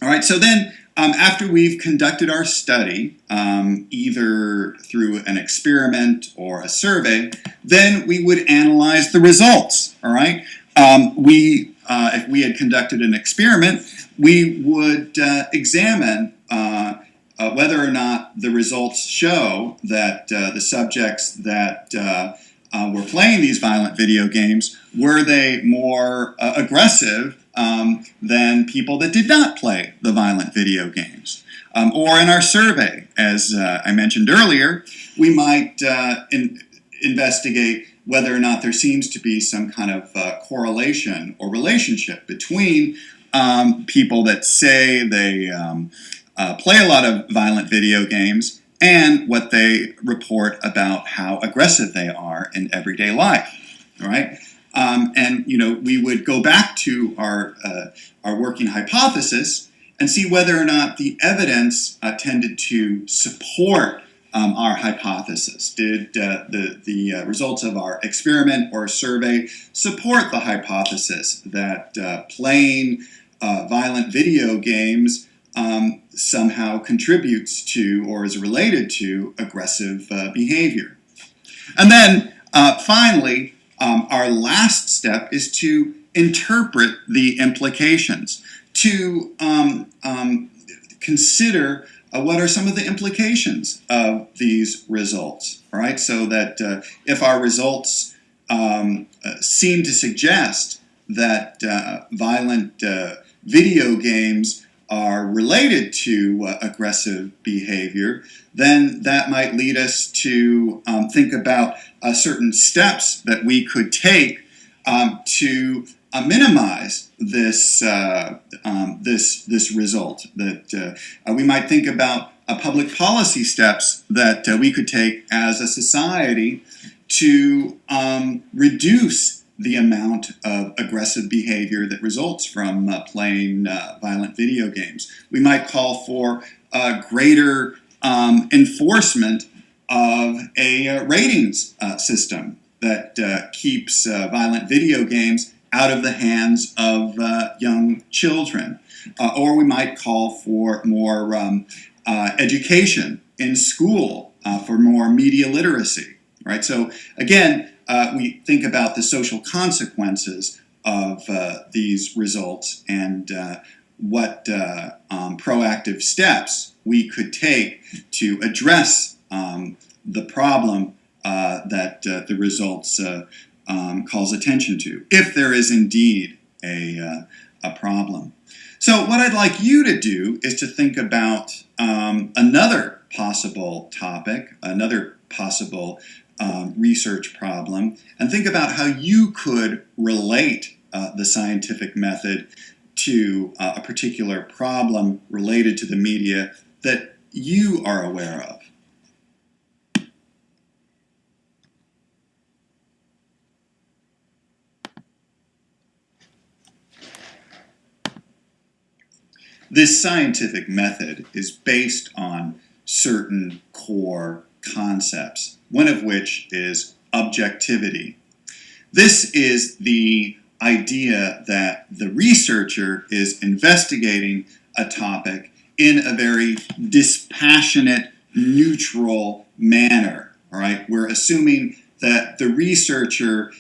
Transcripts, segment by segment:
All right, so then after we've conducted our study, either through an experiment or a survey, then we would analyze the results. All right, if we had conducted an experiment, we would examine whether or not the results show that the subjects that were playing these violent video games, were they more aggressive than people that did not play the violent video games. Or in our survey, as I mentioned earlier, we might investigate whether or not there seems to be some kind of correlation or relationship between people that say they play a lot of violent video games and what they report about how aggressive they are in everyday life. All right. And we would go back to our working hypothesis and see whether or not the evidence tended to support our hypothesis. Did the results of our experiment or survey support the hypothesis that playing violent video games somehow contributes to or is related to aggressive behavior? And then finally, our last step is to interpret the implications, to consider what are some of the implications of these results, all right? So that if our results seem to suggest that violent video games are related to aggressive behavior, then that might lead us to think about certain steps that we could take to minimize this this result. That we might think about public policy steps that we could take as a society to reduce the amount of aggressive behavior that results from playing violent video games. We might call for greater enforcement of a ratings system that keeps violent video games out of the hands of young children. Or we might call for more education in school, for more media literacy, right? So again, we think about the social consequences of these results and what proactive steps we could take to address the problem that the results calls attention to, if there is indeed a problem. So what I'd like you to do is to think about another possible topic, another possible research problem, and think about how you could relate the scientific method to a particular problem related to the media that you are aware of. This scientific method is based on certain core concepts, one of which is objectivity. This is the idea that the researcher is investigating a topic in a very dispassionate, neutral manner. All right, we're assuming that the researcher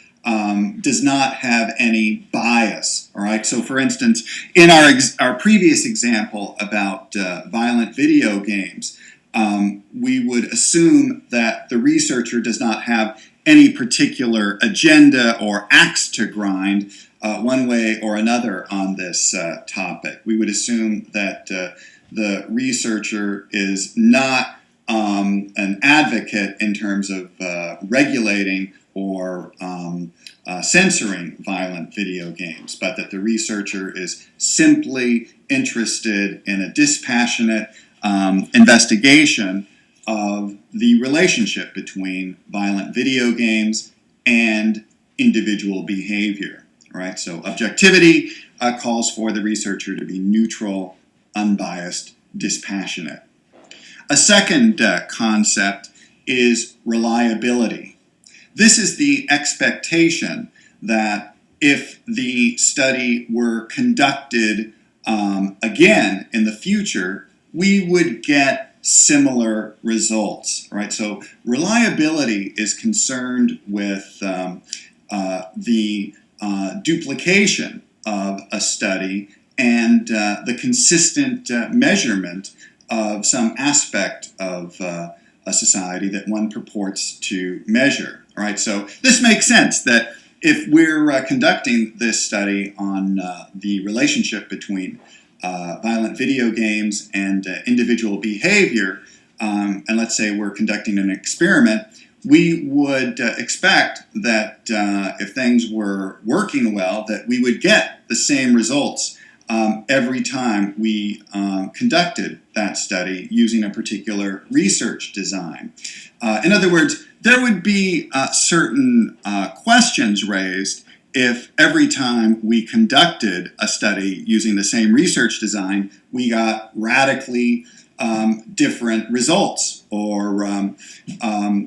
does not have any bias. All right, so for instance, in our previous example about violent video games, we would assume that the researcher does not have any particular agenda or axe to grind one way or another on this topic. We would assume that the researcher is not an advocate in terms of regulating or censoring violent video games, but that the researcher is simply interested in a dispassionate investigation of the relationship between violent video games and individual behavior. Right? So objectivity calls for the researcher to be neutral, unbiased, dispassionate. A second concept is reliability. This is the expectation that if the study were conducted again in the future, we would get similar results, right? So reliability is concerned with the duplication of a study and the consistent measurement of some aspect of a society that one purports to measure. All right, so this makes sense that if we're conducting this study on the relationship between violent video games and individual behavior, and let's say we're conducting an experiment, we would expect that if things were working well, that we would get the same results every time we conducted that study using a particular research design. In other words, there would be certain questions raised if every time we conducted a study using the same research design, we got radically different results or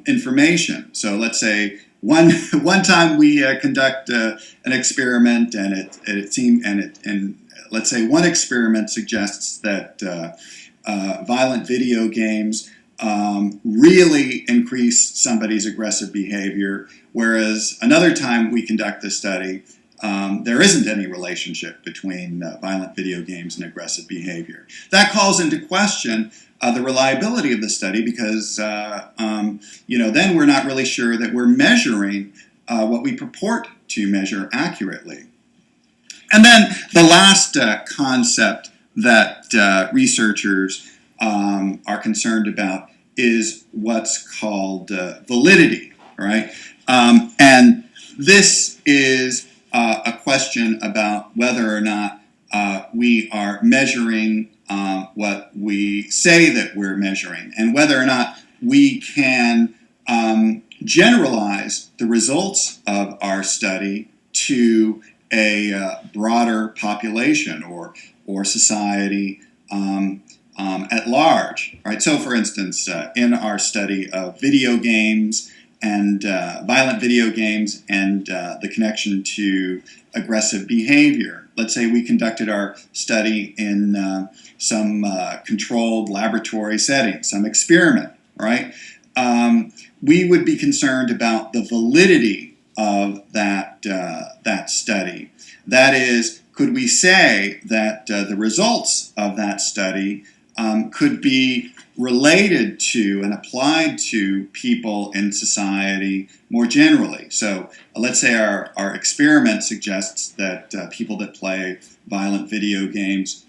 information. So let's say one time we conduct an experiment and let's say one experiment suggests that violent video games really increase somebody's aggressive behavior, whereas another time we conduct the study, there isn't any relationship between violent video games and aggressive behavior. That calls into question the reliability of the study because then we're not really sure that we're measuring what we purport to measure accurately. And then the last concept that researchers are concerned about is what's called validity, right? And this is a question about whether or not we are measuring what we say that we're measuring, and whether or not we can generalize the results of our study to a broader population or society at large. Right? So, for instance, in our study of video games and violent video games and the connection to aggressive behavior, let's say we conducted our study in some controlled laboratory setting, some experiment, right? We would be concerned about the validity of that study. That is, could we say that the results of that study could be related to and applied to people in society more generally? So let's say our experiment suggests that people that play violent video games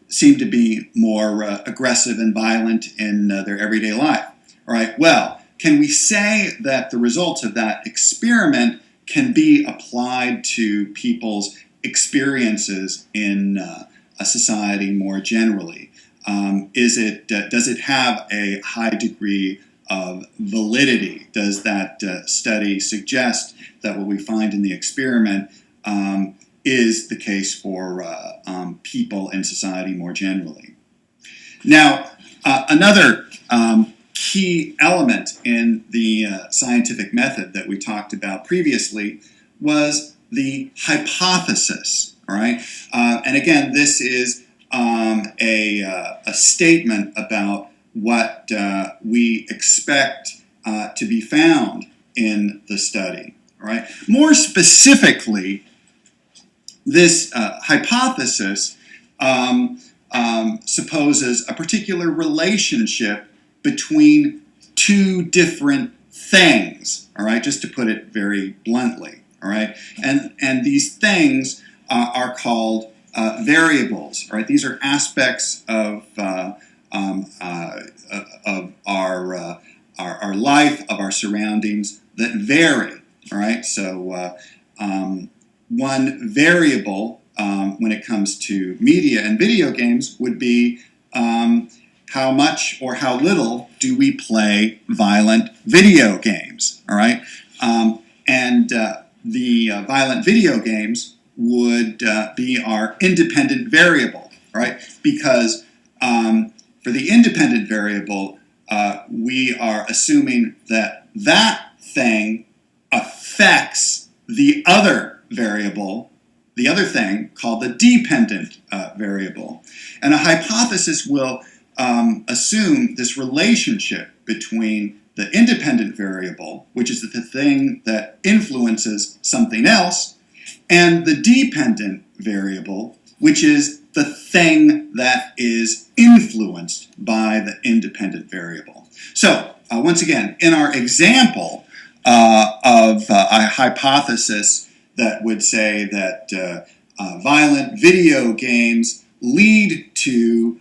seem to be more aggressive and violent in their everyday life. All right, well, can we say that the results of that experiment can be applied to people's experiences in a society more generally? Does it have a high degree of validity? Does that study suggest that what we find in the experiment is the case for people in society more generally? Now, another key element in the scientific method that we talked about previously was the hypothesis. All right, and again, this is a statement about what we expect to be found in the study. All right, more specifically, this hypothesis supposes a particular relationship between two different things, all right, just to put it very bluntly, all right, and these things are called variables, all right. These are aspects of our life, of our surroundings that vary, all right. So one variable when it comes to media and video games would be how much or how little do we play violent video games, all right? And the violent video games would be our independent variable, right? Because for the independent variable, we are assuming that that thing affects the other variable the other thing called the dependent variable. And a hypothesis will assume this relationship between the independent variable, which is the thing that influences something else, and the dependent variable, which is the thing that is influenced by the independent variable. So, once again, in our example of a hypothesis that would say that violent video games lead to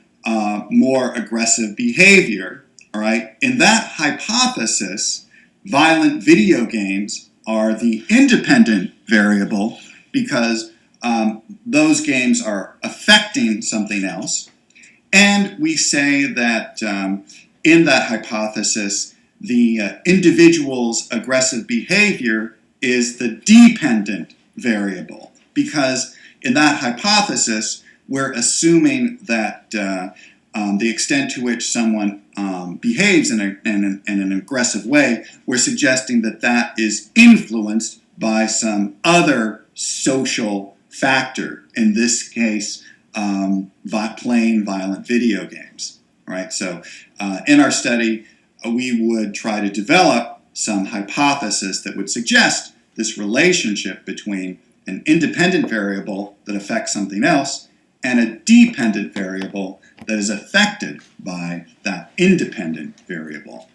more aggressive behavior, all right, in that hypothesis, violent video games are the independent variable because those games are affecting something else. And we say that in that hypothesis, the individual's aggressive behavior is the dependent variable because in that hypothesis, we're assuming that the extent to which someone behaves in an aggressive way, we're suggesting that that is influenced by some other social factor, in this case, playing violent video games. Right? So in our study, we would try to develop some hypothesis that would suggest this relationship between an independent variable that affects something else and a dependent variable that is affected by that independent variable.